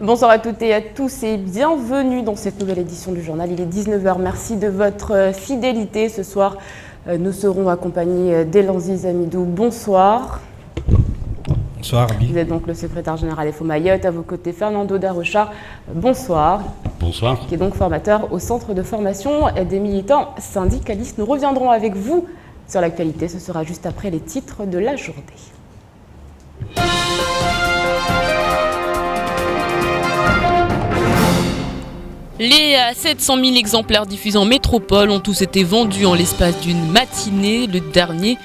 Bonsoir à toutes et à tous et bienvenue dans cette nouvelle édition du journal. Il est 19h, merci de votre fidélité. Ce soir, nous serons accompagnés d'Elanziz Amidou. Bonsoir. Bonsoir, Abi. Vous êtes donc le secrétaire général FO Mayotte. À vos côtés, Fernando Darocha. Bonsoir. Bonsoir. Qui est donc formateur au centre de formation des militants syndicalistes. Nous reviendrons avec vous sur l'actualité. Ce sera juste après les titres de la journée. Les 700 000 exemplaires diffusés en métropole ont tous été vendus en l'espace d'une matinée. Le dernier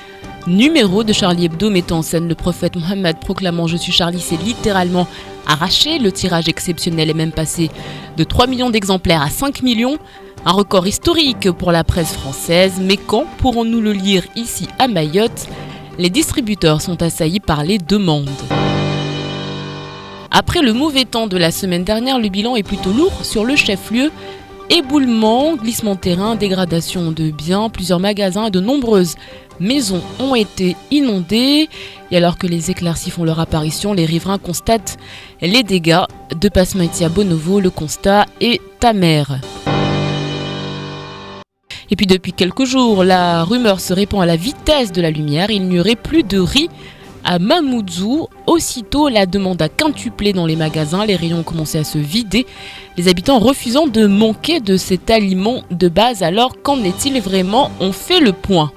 numéro de Charlie Hebdo mettant en scène le prophète Mohammed proclamant « Je suis Charlie » s'est littéralement arraché. Le tirage exceptionnel est même passé de 3 millions d'exemplaires à 5 millions. Un record historique pour la presse française. Mais quand pourrons-nous le lire ici à Mayotte? Les distributeurs sont assaillis par les demandes. Après le mauvais temps de la semaine dernière, le bilan est plutôt lourd sur le chef-lieu. Éboulements, glissements de terrain, dégradation de biens, plusieurs magasins et de nombreuses maisons ont été inondées. Et alors que les éclaircies font leur apparition, les riverains constatent les dégâts. De Pasmaïti à Bonovo, le constat est amer. Et puis depuis quelques jours, la rumeur se répand à la vitesse de la lumière. Il n'y aurait plus de riz à Mamoudzou. Aussitôt, la demande a quintuplé dans les magasins. Les rayons ont commencé à se vider. Les habitants refusant de manquer de cet aliment de base. Alors, qu'en est-il vraiment? On fait le point.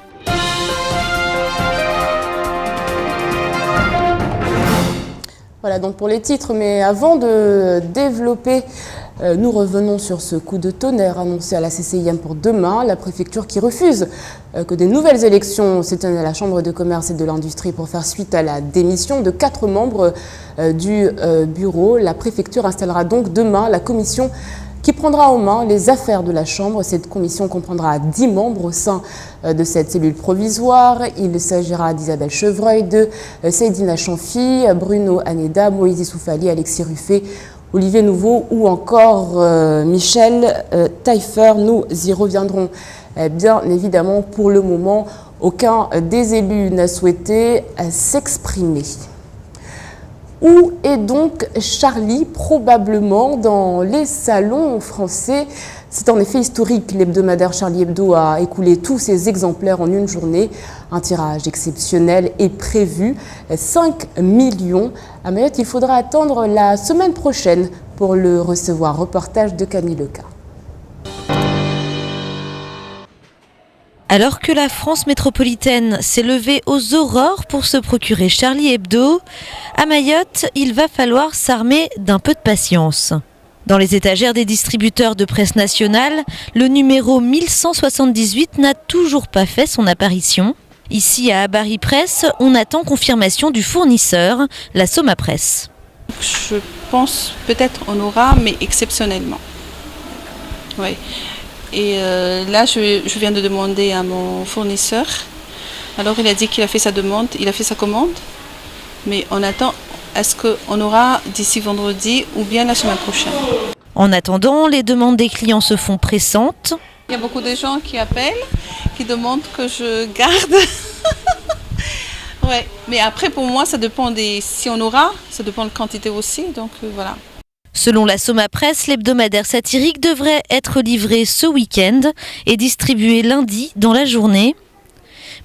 Voilà donc pour les titres, mais avant de développer, nous revenons sur ce coup de tonnerre annoncé à la CCIM pour demain. La préfecture qui refuse que des nouvelles élections se tiennent à la Chambre de commerce et de l'industrie pour faire suite à la démission de 4 membres du bureau. La préfecture installera donc demain la commission qui prendra en main les affaires de la Chambre. Cette commission comprendra 10 membres au sein de cette cellule provisoire. Il s'agira d'Isabelle Chevreuil, de Seydina Chanfi, Bruno Aneda, Moïse Soufali, Alexis Ruffet, Olivier Nouveau ou encore Michel Taillefer. Nous y reviendrons bien évidemment. Pour le moment, aucun des élus n'a souhaité s'exprimer. Où est donc Charlie? Probablement dans les salons français. C'est en effet historique. L'hebdomadaire Charlie Hebdo a écoulé tous ses exemplaires en une journée. Un tirage exceptionnel est prévu. 5 millions. À Mayotte, il faudra attendre la semaine prochaine pour le recevoir. Reportage de Camille Leca. Alors que la France métropolitaine s'est levée aux aurores pour se procurer Charlie Hebdo, à Mayotte, il va falloir s'armer d'un peu de patience. Dans les étagères des distributeurs de presse nationale, le numéro 1178 n'a toujours pas fait son apparition. Ici à Habari Presse, on attend confirmation du fournisseur, la Soma Presse. Je pense peut-être on aura, mais exceptionnellement. Oui. Et là, je viens de demander à mon fournisseur. Alors, il a dit qu'il a fait sa demande, il a fait sa commande. Mais on attend, est-ce qu'on aura d'ici vendredi ou bien la semaine prochaine? En attendant, les demandes des clients se font pressantes. Il y a beaucoup de gens qui appellent, qui demandent que je garde. Ouais. Mais après, pour moi, ça dépend si on aura, ça dépend de la quantité aussi. Donc, voilà. Selon la Soma Presse, l'hebdomadaire satirique devrait être livré ce week-end et distribué lundi dans la journée.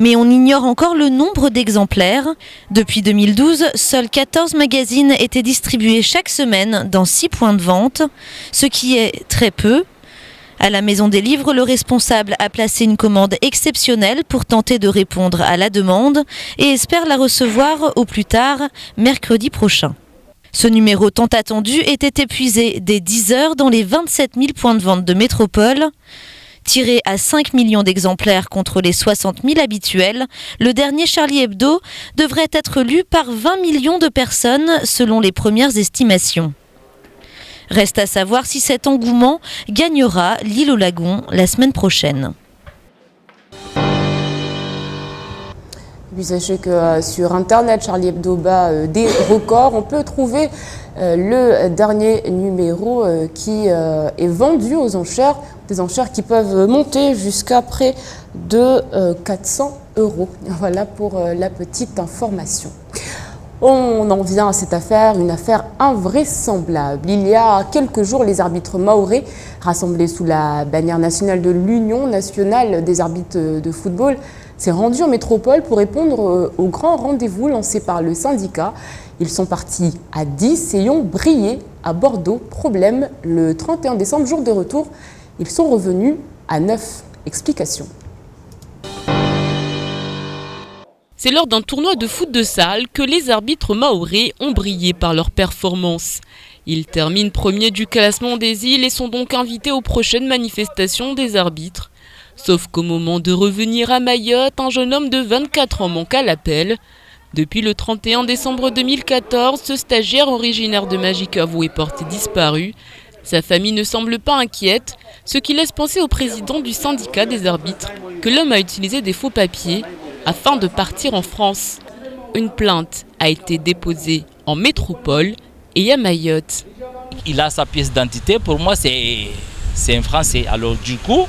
Mais on ignore encore le nombre d'exemplaires. Depuis 2012, seuls 14 magazines étaient distribués chaque semaine dans 6 points de vente, ce qui est très peu. À la Maison des Livres, le responsable a placé une commande exceptionnelle pour tenter de répondre à la demande et espère la recevoir au plus tard mercredi prochain. Ce numéro tant attendu était épuisé dès 10 heures dans les 27 000 points de vente de métropole. Tiré à 5 millions d'exemplaires contre les 60 000 habituels, le dernier Charlie Hebdo devrait être lu par 20 millions de personnes selon les premières estimations. Reste à savoir si cet engouement gagnera l'île au lagon la semaine prochaine. Et puis sachez que sur Internet, Charlie Hebdo bat des records. On peut trouver le dernier numéro qui est vendu aux enchères, des enchères qui peuvent monter jusqu'à près de 400 €. Voilà pour la petite information. On en vient à cette affaire, une affaire invraisemblable. Il y a quelques jours, les arbitres mahorais, rassemblés sous la bannière nationale de l'Union nationale des arbitres de football, s'est rendu en métropole pour répondre au grand rendez-vous lancé par le syndicat. Ils sont partis à 10 et ont brillé à Bordeaux. Problème, le 31 décembre, jour de retour, ils sont revenus à 9. Explication. C'est lors d'un tournoi de foot de salle que les arbitres mahorais ont brillé par leur performance. Ils terminent premiers du classement des îles et sont donc invités aux prochaines manifestations des arbitres. Sauf qu'au moment de revenir à Mayotte, un jeune homme de 24 ans manque à l'appel. Depuis le 31 décembre 2014, ce stagiaire originaire de Magicavou est porté disparu. Sa famille ne semble pas inquiète, ce qui laisse penser au président du syndicat des arbitres que l'homme a utilisé des faux papiers afin de partir en France. Une plainte a été déposée en métropole et à Mayotte. Il a sa pièce d'identité, pour moi c'est un Français. Alors du coup,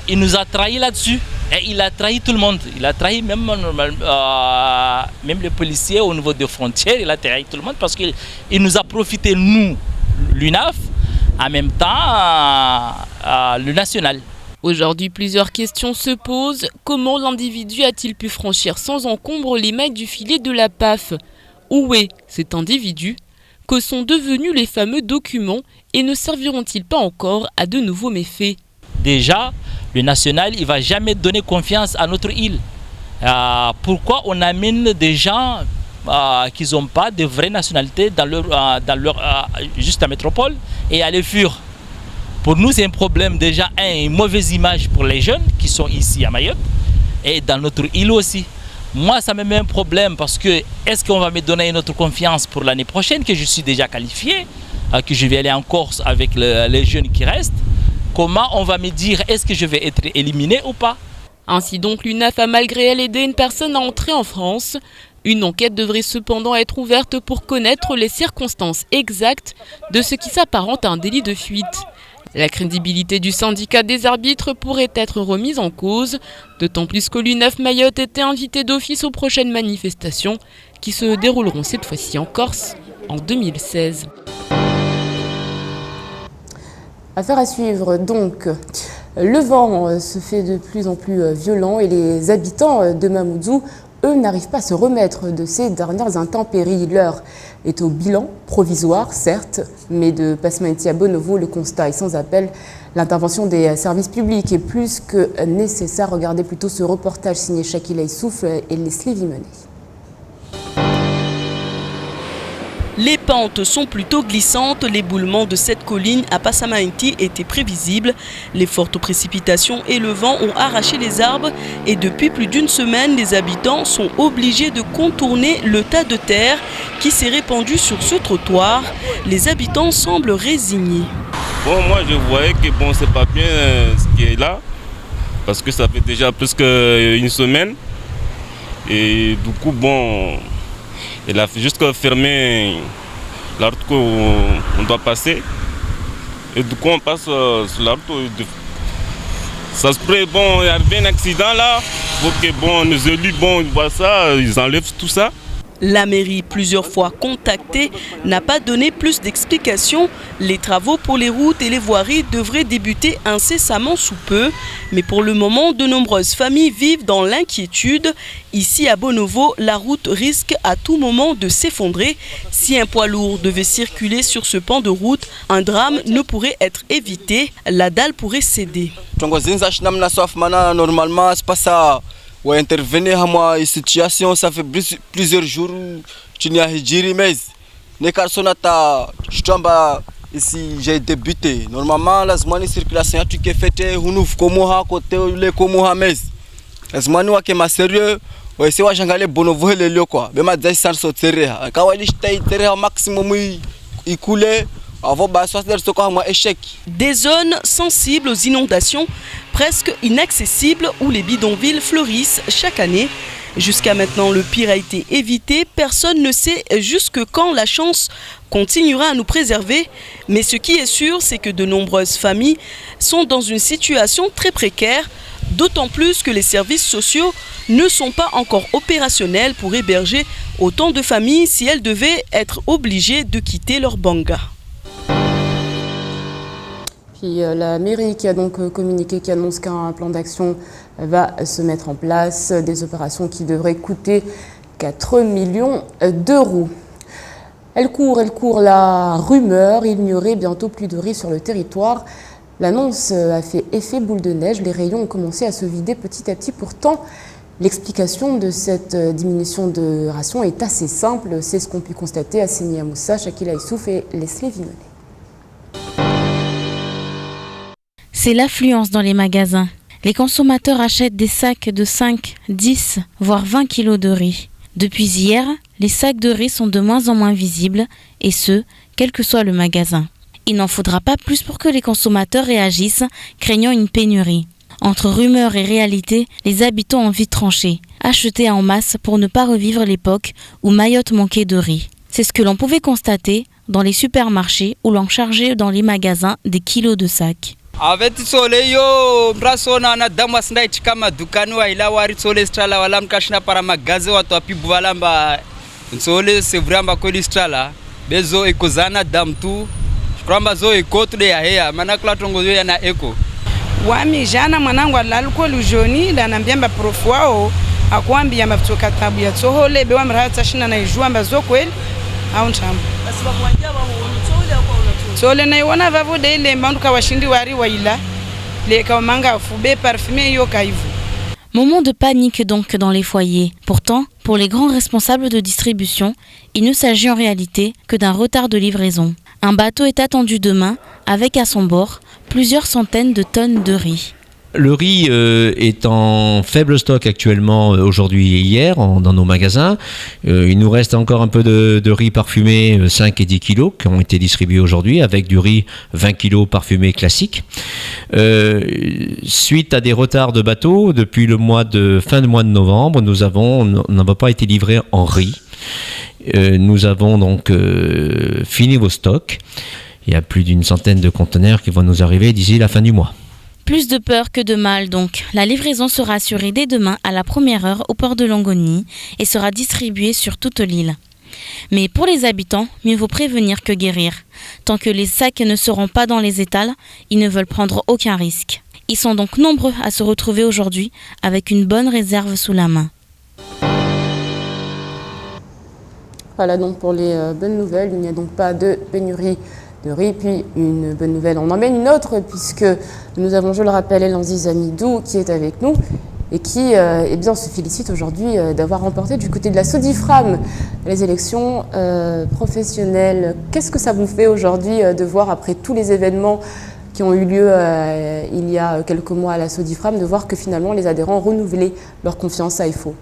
il nous a trahis là-dessus. Et il a trahi tout le monde. Il a trahi même les policiers au niveau des frontières. Il a trahi tout le monde parce qu'il nous a profité, nous, l'UNAF, en même temps le national. Aujourd'hui, plusieurs questions se posent. Comment l'individu a-t-il pu franchir sans encombre les mailles du filet de la PAF? Où est cet individu? Que sont devenus les fameux documents et ne serviront-ils pas encore à de nouveaux méfaits? Déjà, le national, il ne va jamais donner confiance à notre île. Pourquoi on amène des gens qui n'ont pas de vraie nationalité dans leur juste la métropole et à les fuir? Pour nous, c'est un problème déjà, une mauvaise image pour les jeunes qui sont ici à Mayotte et dans notre île aussi. Moi, ça me met un problème parce que est-ce qu'on va me donner une autre confiance pour l'année prochaine, que je suis déjà qualifié, que je vais aller en Corse avec les jeunes qui restent? Comment on va me dire est-ce que je vais être éliminé ou pas? Ainsi donc, l'UNAF a malgré elle aidé une personne à entrer en France. Une enquête devrait cependant être ouverte pour connaître les circonstances exactes de ce qui s'apparente à un délit de fuite. La crédibilité du syndicat des arbitres pourrait être remise en cause, d'autant plus que l'UNAF Mayotte était invité d'office aux prochaines manifestations qui se dérouleront cette fois-ci en Corse en 2016. Affaire à suivre donc. Le vent se fait de plus en plus violent et les habitants de Mamoudzou, eux, n'arrivent pas à se remettre de ces dernières intempéries. L'heure est au bilan provisoire, certes, mais de Passemaïti à Bonovo, le constat est sans appel. L'intervention des services publics est plus que nécessaire. Regardez plutôt ce reportage signé Shakila Issouf et Leslie Vimenet. Les pentes sont plutôt glissantes. L'éboulement de cette colline à Passamainti était prévisible. Les fortes précipitations et le vent ont arraché les arbres et depuis plus d'une semaine, les habitants sont obligés de contourner le tas de terre qui s'est répandu sur ce trottoir. Les habitants semblent résignés. Bon, moi je voyais que bon, c'est pas bien ce qui est là parce que ça fait déjà presque une semaine et du coup bon. Il a juste fermé la route qu'on doit passer. Et du coup, on passe sur la route. Ça se pourrait, bon, il y avait un accident là. Il faut que bon, nos élus, bon, ils voient ça, ils enlèvent tout ça. La mairie, plusieurs fois contactée, n'a pas donné plus d'explications. Les travaux pour les routes et les voiries devraient débuter incessamment sous peu. Mais pour le moment, de nombreuses familles vivent dans l'inquiétude. Ici à Bonovo, la route risque à tout moment de s'effondrer. Si un poids lourd devait circuler sur ce pan de route, un drame ne pourrait être évité. La dalle pourrait céder. Normalement, c'est pas ça. Ouais, intervenir à moi, situation, ça fait plusieurs jours tu n'y as pas mais ici j'ai débuté. Normalement, la circulation tu es faite, on ouvre comme côté les comme mais la semaine où est sérieux, ouais c'est j'angale Bonovo le lieu quoi. Mais ma descente sauter. Quand il est maximum il coule. Des zones sensibles aux inondations, presque inaccessibles, où les bidonvilles fleurissent chaque année. Jusqu'à maintenant, le pire a été évité. Personne ne sait jusque quand la chance continuera à nous préserver. Mais ce qui est sûr, c'est que de nombreuses familles sont dans une situation très précaire. d'autant plus que les services sociaux ne sont pas encore opérationnels pour héberger autant de familles si elles devaient être obligées de quitter leur banga. Puis la mairie qui a donc communiqué, qui annonce qu'un plan d'action va se mettre en place, des opérations qui devraient coûter 4 millions d'euros. Elle court la rumeur, il n'y aurait bientôt plus de riz sur le territoire. L'annonce a fait effet boule de neige, les rayons ont commencé à se vider petit à petit. Pourtant, l'explication de cette diminution de ration est assez simple, c'est ce qu'ont pu constater Asseni Amoussa, Shakila Issouf et Leslie Vinolet. C'est l'affluence dans les magasins. Les consommateurs achètent des sacs de 5, 10, voire 20 kilos de riz. Depuis hier, les sacs de riz sont de moins en moins visibles, et ce, quel que soit le magasin. Il n'en faudra pas plus pour que les consommateurs réagissent, craignant une pénurie. Entre rumeurs et réalité, les habitants ont vite tranché. Acheter en masse pour ne pas revivre l'époque où Mayotte manquait de riz. C'est ce que l'on pouvait constater dans les supermarchés où l'on chargeait dans les magasins des kilos de sacs. Aveti tsole yo mrasona na damas ndaichi kama dukani wa ila wari tsole strala wala mkashina para magaze watu apibu walamba tsole sevramba koli strala bezo ekozana damtu kwamba zo ekotu de ya maana kula tongo yo na eko wami jana mwanangu alaluko lujoni la nambiamba prof wao akwambia mafitoka tabu ya tsohole bewa mrata shina na ijua mbazo kweli au ntambo Sole na iwana vavo de ile mbandu kawashindi wari waila le kawmanga fube parfumé yo kaivu. Moment de panique donc dans les foyers. Pourtant, pour les grands responsables de distribution, il ne s'agit en réalité que d'un retard de livraison. Un bateau est attendu demain avec à son bord plusieurs centaines de tonnes de riz. Le riz est en faible stock actuellement aujourd'hui et hier dans nos magasins. Il nous reste encore un peu de riz parfumé 5 et 10 kilos qui ont été distribués aujourd'hui avec du riz 20 kilos parfumé classique. Suite à des retards de bateaux, depuis fin de mois de novembre, nous n'avons pas été livrés en riz. Nous avons donc fini vos stocks. Il y a plus d'une centaine de conteneurs qui vont nous arriver d'ici la fin du mois. Plus de peur que de mal donc. La livraison sera assurée dès demain à la première heure au port de Longoni et sera distribuée sur toute l'île. Mais pour les habitants, mieux vaut prévenir que guérir. Tant que les sacs ne seront pas dans les étals, ils ne veulent prendre aucun risque. Ils sont donc nombreux à se retrouver aujourd'hui avec une bonne réserve sous la main. Voilà donc pour les bonnes nouvelles, il n'y a donc pas de pénurie de riz. Puis une bonne nouvelle, on en met une autre puisque nous avons, je le rappelle, Elanziz Amidou qui est avec nous et qui se félicite aujourd'hui d'avoir remporté du côté de la Sodifram les élections professionnelles. Qu'est-ce que ça vous fait aujourd'hui de voir, après tous les événements qui ont eu lieu il y a quelques mois à la Sodifram, de voir que finalement les adhérents renouvelaient leur confiance à EFO?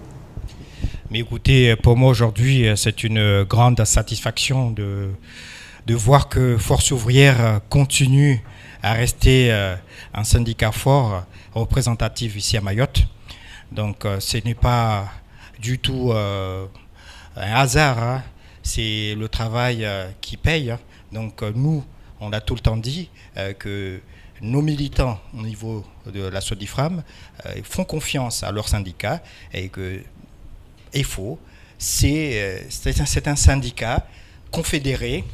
Mais écoutez, pour moi aujourd'hui, c'est une grande satisfaction de voir que Force ouvrière continue à rester un syndicat fort, représentatif ici à Mayotte. Donc ce n'est pas du tout un hasard, hein. C'est le travail qui paye. Donc nous, on a tout le temps dit que nos militants au niveau de la Sodifram font confiance à leur syndicat et que EFO, c'est un syndicat confédéré,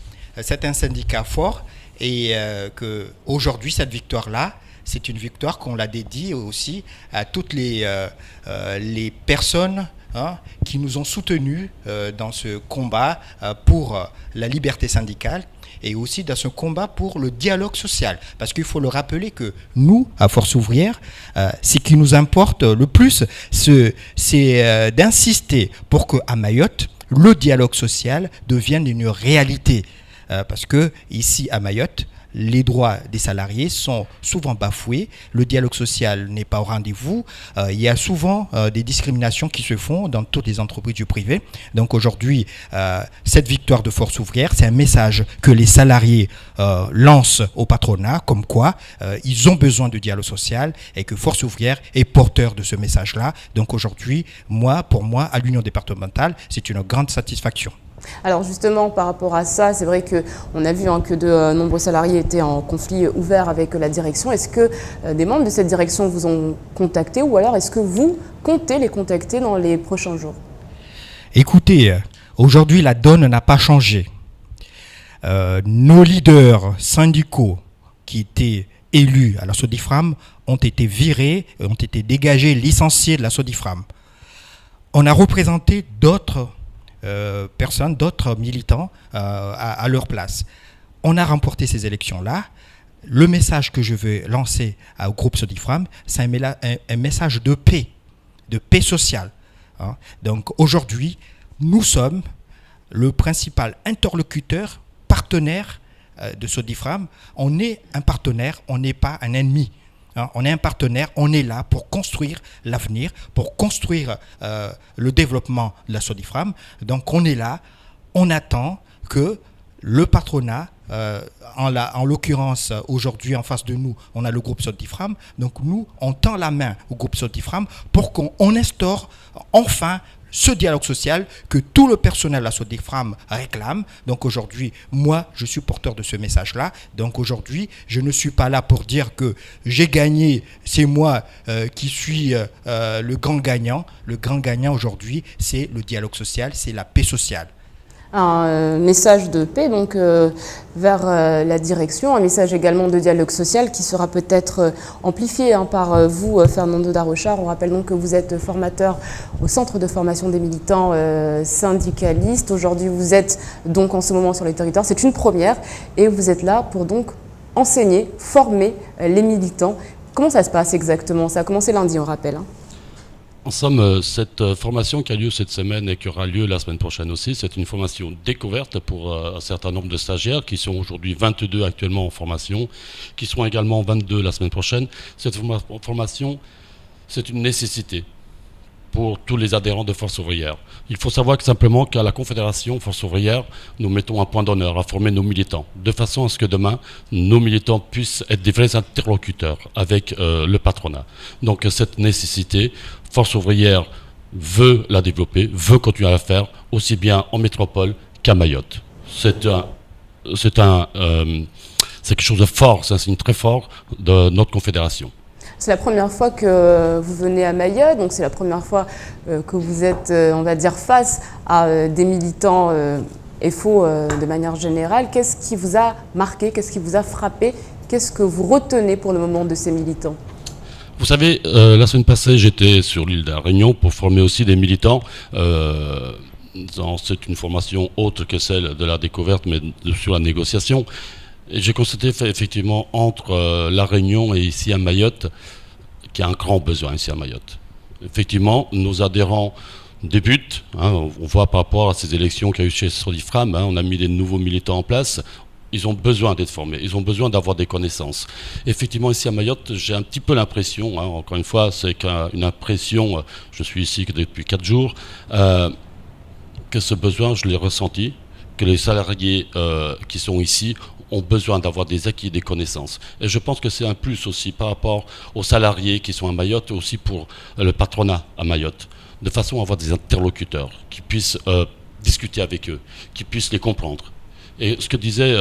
c'est un syndicat fort et qu'aujourd'hui, cette victoire-là, c'est une victoire qu'on l'a dédiée aussi à toutes les personnes qui nous ont soutenus dans ce combat pour la liberté syndicale et aussi dans ce combat pour le dialogue social. Parce qu'il faut le rappeler que nous, à Force ouvrière, ce qui nous importe le plus, c'est d'insister pour qu'à Mayotte, le dialogue social devienne une réalité. Parce que ici à Mayotte, les droits des salariés sont souvent bafoués, le dialogue social n'est pas au rendez-vous, il y a souvent des discriminations qui se font dans toutes les entreprises du privé. Donc aujourd'hui, cette victoire de Force ouvrière, c'est un message que les salariés lancent au patronat, comme quoi ils ont besoin de dialogue social et que Force ouvrière est porteur de ce message-là. Donc aujourd'hui, pour moi, à l'Union départementale, c'est une grande satisfaction. Alors justement, par rapport à ça, c'est vrai qu'on a vu que de nombreux salariés étaient en conflit ouvert avec la direction. Est-ce que des membres de cette direction vous ont contacté ou alors est-ce que vous comptez les contacter dans les prochains jours? Écoutez, aujourd'hui la donne n'a pas changé. Nos leaders syndicaux qui étaient élus à la SODIFRAM ont été virés, ont été dégagés, licenciés de la SODIFRAM. On a représenté d'autres personnes, d'autres militants à leur place. On a remporté ces élections-là. Le message que je veux lancer au groupe SODIFRAM, c'est un message de paix sociale. Hein. Donc aujourd'hui, nous sommes le principal interlocuteur, partenaire de SODIFRAM. On est un partenaire, on n'est pas un ennemi. Hein, on est un partenaire, on est là pour construire l'avenir, pour construire le développement de la SODIFRAM. Donc on est là, on attend que le patronat, en l'occurrence aujourd'hui en face de nous, on a le groupe SODIFRAM. Donc nous, on tend la main au groupe SODIFRAM pour qu'on instaure enfin ce dialogue social que tout le personnel de la SODIFRAM réclame. Donc aujourd'hui, moi, je suis porteur de ce message-là. Donc aujourd'hui, je ne suis pas là pour dire que j'ai gagné, c'est moi qui suis le grand gagnant. Le grand gagnant aujourd'hui, c'est le dialogue social, c'est la paix sociale. Un message de paix donc vers la direction, un message également de dialogue social qui sera peut-être amplifié par vous, Fernando Darochar. On rappelle donc que vous êtes formateur au Centre de formation des militants syndicalistes. Aujourd'hui, vous êtes donc en ce moment sur les territoires. C'est une première et vous êtes là pour donc enseigner, former les militants. Comment ça se passe exactement? Ça a commencé lundi, on rappelle. En somme, cette formation qui a lieu cette semaine et qui aura lieu la semaine prochaine aussi, c'est une formation découverte pour un certain nombre de stagiaires qui sont aujourd'hui 22 actuellement en formation, qui seront également 22 la semaine prochaine. Cette formation, c'est une nécessité pour tous les adhérents de Force ouvrière. Il faut savoir que simplement qu'à la Confédération Force ouvrière, nous mettons un point d'honneur à former nos militants, de façon à ce que demain, nos militants puissent être des vrais interlocuteurs avec le patronat. Donc cette nécessité, Force ouvrière veut la développer, veut continuer à la faire, aussi bien en métropole qu'à Mayotte. C'est quelque chose de fort, c'est un signe très fort de notre confédération. C'est la première fois que vous venez à Mayotte, donc c'est la première fois que vous êtes, on va dire, face à des militants FO de manière générale. Qu'est-ce qui vous a marqué? Qu'est-ce qui vous a frappé? Qu'est-ce que vous retenez pour le moment de ces militants? Vous savez, la semaine passée, j'étais sur l'île de la Réunion pour former aussi des militants. C'est une formation autre que celle de la découverte, mais sur la négociation. Et j'ai constaté effectivement entre la Réunion et ici à Mayotte qu'il y a un grand besoin ici à Mayotte. Effectivement, nos adhérents débutent. On voit par rapport à ces élections qu'il y a eu chez SODIFRAM, on a mis des nouveaux militants en place. Ils ont besoin d'être formés, ils ont besoin d'avoir des connaissances. Effectivement, ici à Mayotte, j'ai un petit peu l'impression, encore une fois, c'est une impression, je suis ici que depuis 4 jours, que ce besoin, je l'ai ressenti, que les salariés qui sont ici ont besoin d'avoir des acquis, des connaissances. Et je pense que c'est un plus aussi par rapport aux salariés qui sont à Mayotte, aussi pour le patronat à Mayotte, de façon à avoir des interlocuteurs qui puissent discuter avec eux, qui puissent les comprendre. Et ce que disait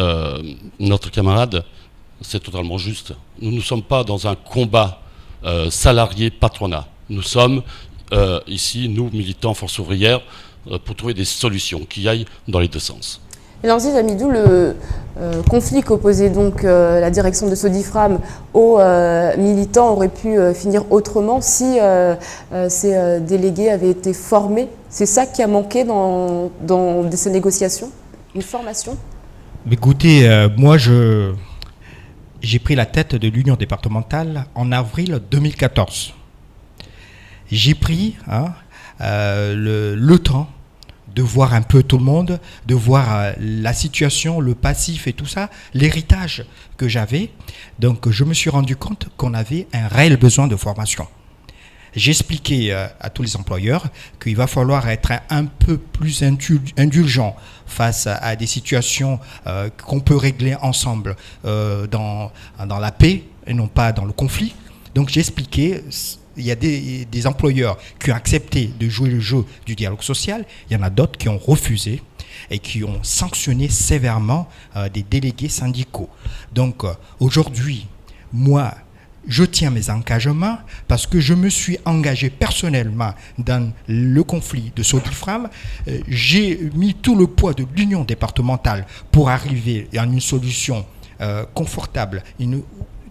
notre camarade, c'est totalement juste. Nous ne sommes pas dans un combat salarié-patronat. Nous sommes ici, nous, militants Force ouvrière, pour trouver des solutions qui aillent dans les deux sens. Et Lanziz Hamidou, le conflit qu'opposait donc la direction de SODIFRAM aux militants aurait pu finir autrement si ces délégués avaient été formés. C'est ça qui a manqué dans ces négociations? Une formation? Écoutez, moi j'ai pris la tête de l'union départementale en avril 2014. J'ai pris le temps de voir un peu tout le monde, de voir la situation, le passif et tout ça, l'héritage que j'avais. Donc je me suis rendu compte qu'on avait un réel besoin de formation. J'expliquais à tous les employeurs qu'il va falloir être un peu plus indulgent face à des situations qu'on peut régler ensemble dans la paix et non pas dans le conflit. Donc j'ai expliqué, il y a des employeurs qui ont accepté de jouer le jeu du dialogue social, il y en a d'autres qui ont refusé. et qui ont sanctionné sévèrement des délégués syndicaux. Donc aujourd'hui, moi, je tiens mes engagements parce que je me suis engagé personnellement dans le conflit de Sodifram. J'ai mis tout le poids de l'union départementale pour arriver à une solution confortable, une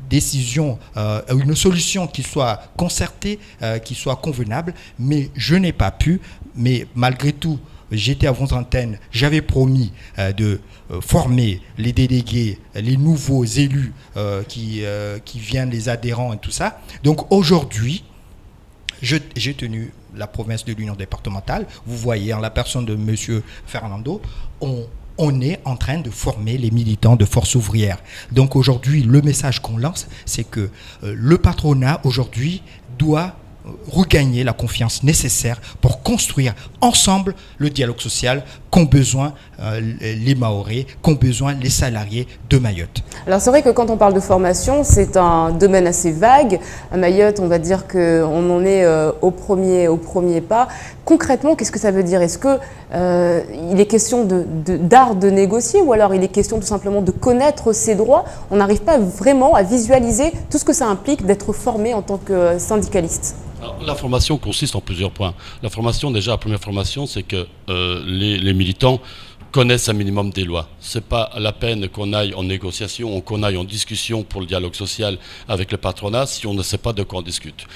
décision, une solution qui soit concertée, qui soit convenable, mais je n'ai pas pu. Mais malgré tout, j'étais à vos antennes, j'avais promis de former les délégués, les nouveaux élus qui viennent, les adhérents et tout ça. Donc aujourd'hui, j'ai tenu la promesse de l'union départementale. Vous voyez, en la personne de M. Fernando, on est en train de former les militants de Force ouvrière. Donc aujourd'hui, le message qu'on lance, c'est que le patronat aujourd'hui doit regagner la confiance nécessaire pour construire ensemble le dialogue social qu'ont besoin les Mahorais, qu'ont besoin les salariés de Mayotte. Alors c'est vrai que quand on parle de formation, c'est un domaine assez vague. À Mayotte, on va dire qu'on en est au premier pas. Concrètement, qu'est-ce que ça veut dire? Est-ce qu'il est question d'art de négocier ou alors il est question tout simplement de connaître ses droits? On n'arrive pas vraiment à visualiser tout ce que ça implique d'être formé en tant que syndicaliste. Alors, la formation consiste en plusieurs points. La formation, déjà, la première formation, c'est que les militants connaissent un minimum des lois. Ce n'est pas la peine qu'on aille en négociation ou qu'on aille en discussion pour le dialogue social avec le patronat si on ne sait pas de quoi on discute.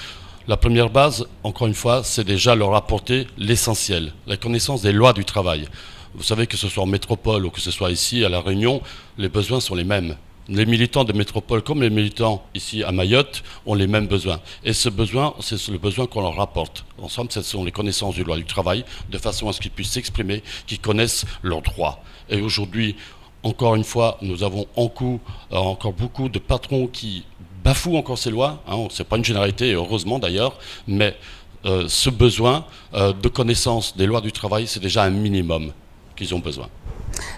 La première base, encore une fois, c'est déjà leur apporter l'essentiel, la connaissance des lois du travail. Vous savez que ce soit en métropole ou que ce soit ici à La Réunion, les besoins sont les mêmes. Les militants de métropole comme les militants ici à Mayotte ont les mêmes besoins. Et ce besoin, c'est le besoin qu'on leur apporte. Ensemble, ce sont les connaissances du droit du travail, de façon à ce qu'ils puissent s'exprimer, qu'ils connaissent leurs droits. Et aujourd'hui, encore une fois, nous avons encore beaucoup de patrons qui bafouent encore ces lois. Ce n'est pas une généralité, heureusement d'ailleurs, mais ce besoin de connaissance des lois du travail, c'est déjà un minimum qu'ils ont besoin.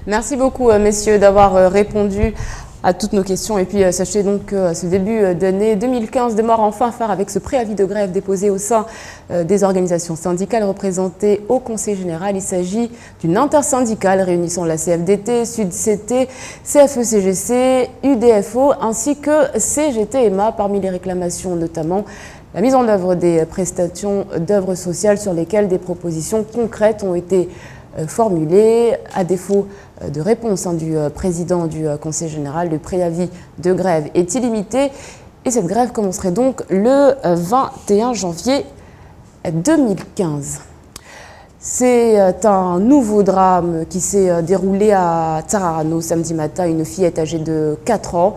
Merci beaucoup, messieurs, d'avoir répondu à toutes nos questions. Et puis, sachez donc que ce début d'année 2015 démarre en fanfare avec ce préavis de grève déposé au sein des organisations syndicales représentées au Conseil général. Il s'agit d'une intersyndicale réunissant la CFDT, SUDCT, CFE-CGC, UDFO ainsi que CGT-EMA. Parmi les réclamations, notamment la mise en œuvre des prestations d'œuvres sociales sur lesquelles des propositions concrètes ont été formulées. À défaut de réponse du président du Conseil général, le préavis de grève est illimité et cette grève commencerait donc le 21 janvier 2015. C'est un nouveau drame qui s'est déroulé à Tsararano samedi matin. Une fillette âgée de 4 ans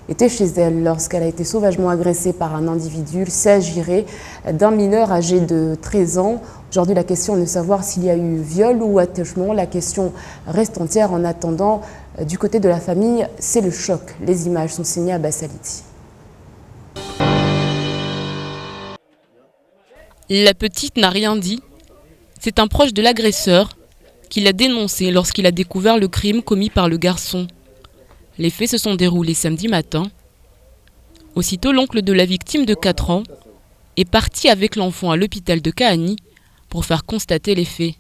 était chez elle lorsqu'elle a été sauvagement agressée par un individu. Il s'agirait d'un mineur âgé de 13 ans. Aujourd'hui, la question est de savoir s'il y a eu viol ou attouchement. La question reste entière. En attendant, du côté de la famille, c'est le choc. Les images sont signées à Bassaliti. La petite n'a rien dit. C'est un proche de l'agresseur qui l'a dénoncé lorsqu'il a découvert le crime commis par le garçon. Les faits se sont déroulés samedi matin. Aussitôt, l'oncle de la victime de 4 ans est parti avec l'enfant à l'hôpital de Kahani pour faire constater les faits.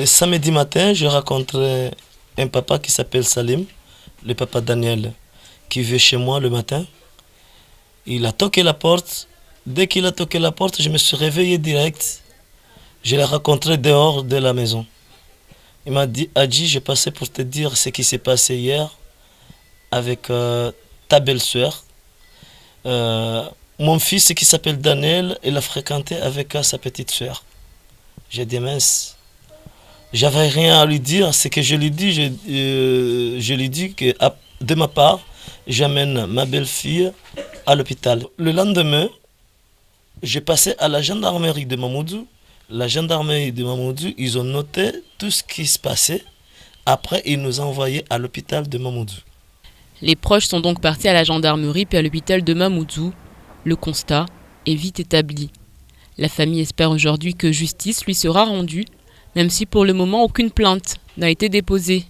Samedi matin, j'ai rencontré un papa qui s'appelle Salim, le papa Daniel, qui vient chez moi le matin. Il a toqué la porte. Dès qu'il a toqué la porte, je me suis réveillé direct. Je l'ai rencontré dehors de la maison. Il m'a dit, Adji, j'ai passé pour te dire ce qui s'est passé hier avec ta belle-sœur. Mon fils qui s'appelle Daniel, il a fréquenté avec sa petite sœur. J'ai dit, mince. J'avais rien à lui dire. Ce que je lui dis, je lui dis que de ma part, j'amène ma belle-fille à l'hôpital. Le lendemain, j'ai passé à la gendarmerie de Mamoudzou. La gendarmerie de Mamoudzou, ils ont noté tout ce qui se passait. Après, ils nous ont envoyés à l'hôpital de Mamoudzou. Les proches sont donc partis à la gendarmerie puis à l'hôpital de Mamoudzou. Le constat est vite établi. La famille espère aujourd'hui que justice lui sera rendue, même si pour le moment aucune plainte n'a été déposée.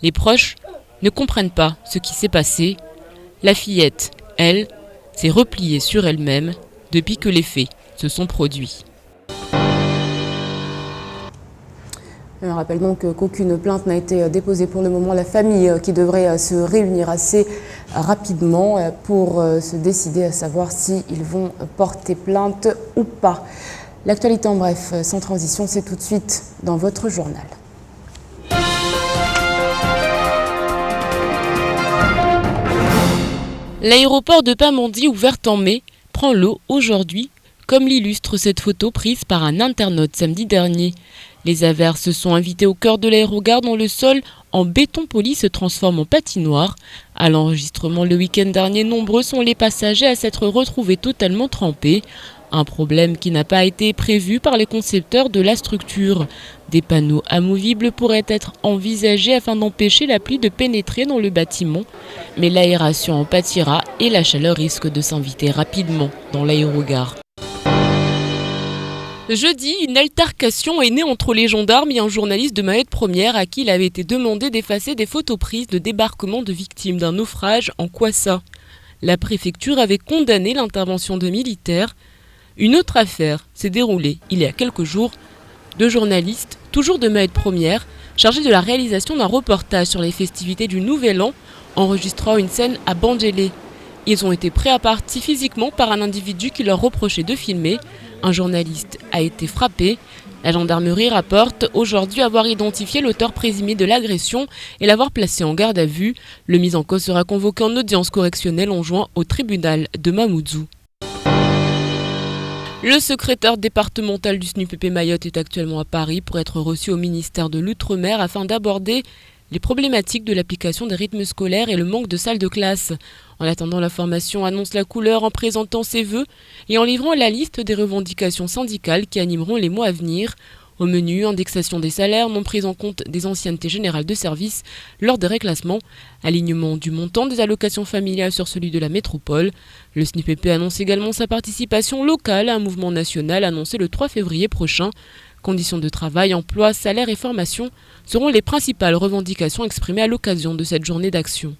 Les proches ne comprennent pas ce qui s'est passé. La fillette, elle, s'est repliée sur elle-même depuis que les faits se sont produits. On rappelle donc qu'aucune plainte n'a été déposée pour le moment. La famille qui devrait se réunir assez rapidement pour se décider à savoir s'ils vont porter plainte ou pas. L'actualité en bref, sans transition, c'est tout de suite dans votre journal. L'aéroport de Pamandzi, ouvert en mai, prend l'eau aujourd'hui, comme l'illustre cette photo prise par un internaute samedi dernier. Les averses se sont invitées au cœur de l'aérogare dont le sol en béton poli se transforme en patinoire. À l'enregistrement le week-end dernier, nombreux sont les passagers à s'être retrouvés totalement trempés. Un problème qui n'a pas été prévu par les concepteurs de la structure. Des panneaux amovibles pourraient être envisagés afin d'empêcher la pluie de pénétrer dans le bâtiment. Mais l'aération en pâtira et la chaleur risque de s'inviter rapidement dans l'aérogare. Jeudi, une altercation est née entre les gendarmes et un journaliste de Mayotte Première à qui il avait été demandé d'effacer des photos prises de débarquement de victimes d'un naufrage en Kwassa. La préfecture avait condamné l'intervention de militaires. Une autre affaire s'est déroulée il y a quelques jours. Deux journalistes, toujours de Mayotte Première, chargés de la réalisation d'un reportage sur les festivités du Nouvel An, enregistrant une scène à Bandjélé. Ils ont été pris à partie physiquement par un individu qui leur reprochait de filmer. Un journaliste a été frappé. La gendarmerie rapporte aujourd'hui avoir identifié l'auteur présumé de l'agression et l'avoir placé en garde à vue. Le mis en cause sera convoqué en audience correctionnelle en juin au tribunal de Mamoudzou. Le secrétaire départemental du SNUPP Mayotte est actuellement à Paris pour être reçu au ministère de l'Outre-mer afin d'aborder les problématiques de l'application des rythmes scolaires et le manque de salles de classe. En attendant, la formation annonce la couleur en présentant ses vœux et en livrant la liste des revendications syndicales qui animeront les mois à venir. Au menu, indexation des salaires, non prise en compte des anciennetés générales de service lors des réclassements, alignement du montant des allocations familiales sur celui de la métropole. Le SNUPP annonce également sa participation locale à un mouvement national annoncé le 3 février prochain. Conditions de travail, emploi, salaire et formation seront les principales revendications exprimées à l'occasion de cette journée d'action.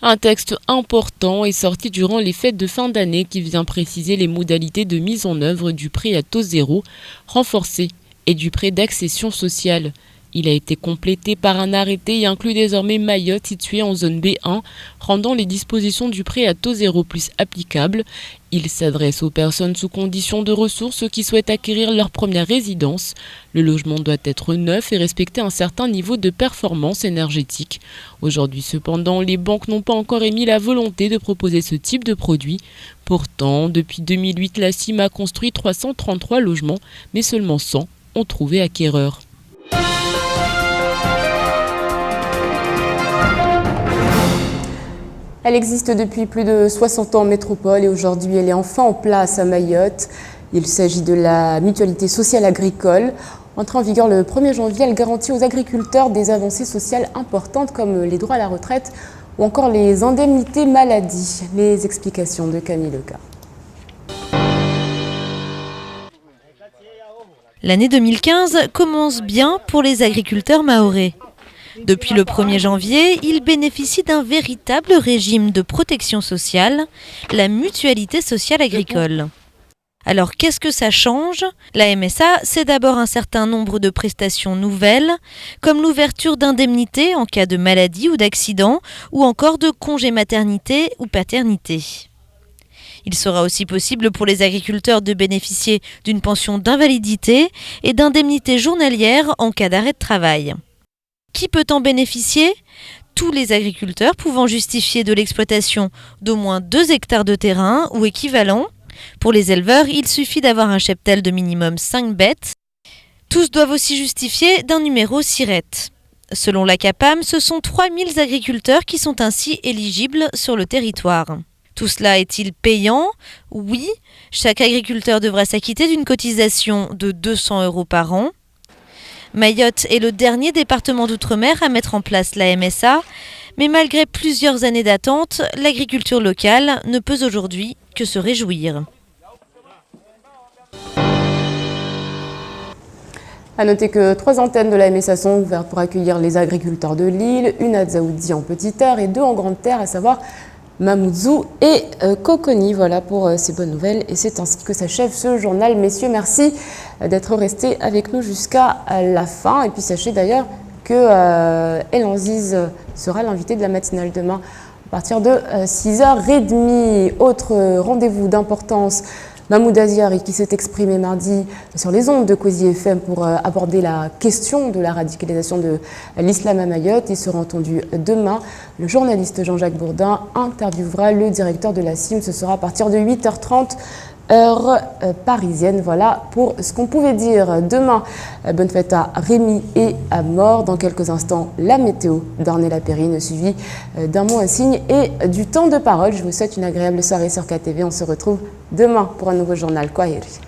Un texte important est sorti durant les fêtes de fin d'année qui vient préciser les modalités de mise en œuvre du prêt à taux zéro renforcé et du prêt d'accession sociale. Il a été complété par un arrêté et inclut désormais Mayotte située en zone B1, rendant les dispositions du prêt à taux zéro plus applicables. Il s'adresse aux personnes sous condition de ressources qui souhaitent acquérir leur première résidence. Le logement doit être neuf et respecter un certain niveau de performance énergétique. Aujourd'hui cependant, les banques n'ont pas encore émis la volonté de proposer ce type de produit. Pourtant, depuis 2008, la CIM a construit 333 logements, mais seulement 100 ont trouvé acquéreur. Elle existe depuis plus de 60 ans en métropole et aujourd'hui elle est enfin en place à Mayotte. Il s'agit de la mutualité sociale agricole. Entrée en vigueur le 1er janvier, elle garantit aux agriculteurs des avancées sociales importantes comme les droits à la retraite ou encore les indemnités maladie. Les explications de Camille Leca. L'année 2015 commence bien pour les agriculteurs mahorais. Depuis le 1er janvier, ils bénéficient d'un véritable régime de protection sociale, la mutualité sociale agricole. Alors qu'est-ce que ça change ? La MSA, c'est d'abord un certain nombre de prestations nouvelles, comme l'ouverture d'indemnités en cas de maladie ou d'accident, ou encore de congé maternité ou paternité. Il sera aussi possible pour les agriculteurs de bénéficier d'une pension d'invalidité et d'indemnités journalières en cas d'arrêt de travail. Qui peut en bénéficier ? Tous les agriculteurs pouvant justifier de l'exploitation d'au moins 2 hectares de terrain ou équivalent. Pour les éleveurs, il suffit d'avoir un cheptel de minimum 5 bêtes. Tous doivent aussi justifier d'un numéro SIRET. Selon la CAPAM, ce sont 3000 agriculteurs qui sont ainsi éligibles sur le territoire. Tout cela est-il payant ? Oui, chaque agriculteur devra s'acquitter d'une cotisation de 200 € par an. Mayotte est le dernier département d'outre-mer à mettre en place la MSA, mais malgré plusieurs années d'attente, l'agriculture locale ne peut aujourd'hui que se réjouir. A noter que 3 antennes de la MSA sont ouvertes pour accueillir les agriculteurs de l'île, une à Dzaoudi en petite terre et 2 en grande terre, à savoir Mamoudzou et Coconi. Voilà pour ces bonnes nouvelles. Et c'est ainsi que s'achève ce journal. Messieurs, merci d'être restés avec nous jusqu'à la fin. Et puis sachez d'ailleurs que Elan Ziz sera l'invité de la matinale demain à partir de 6h30. Autre rendez-vous d'importance, Mahmoud Aziari qui s'est exprimé mardi sur les ondes de Cauzy FM pour aborder la question de la radicalisation de l'islam à Mayotte. Il sera entendu demain. Le journaliste Jean-Jacques Bourdin interviewera le directeur de la CIM. Ce sera à partir de 8h30 heure parisienne. Voilà pour ce qu'on pouvait dire. Demain, bonne fête à Rémi et à Mort. Dans quelques instants, la météo d'Ornella Perrine, suivie d'un mot, un signe et du temps de parole. Je vous souhaite une agréable soirée sur KTV. On se retrouve demain pour un nouveau journal. Kwaheri.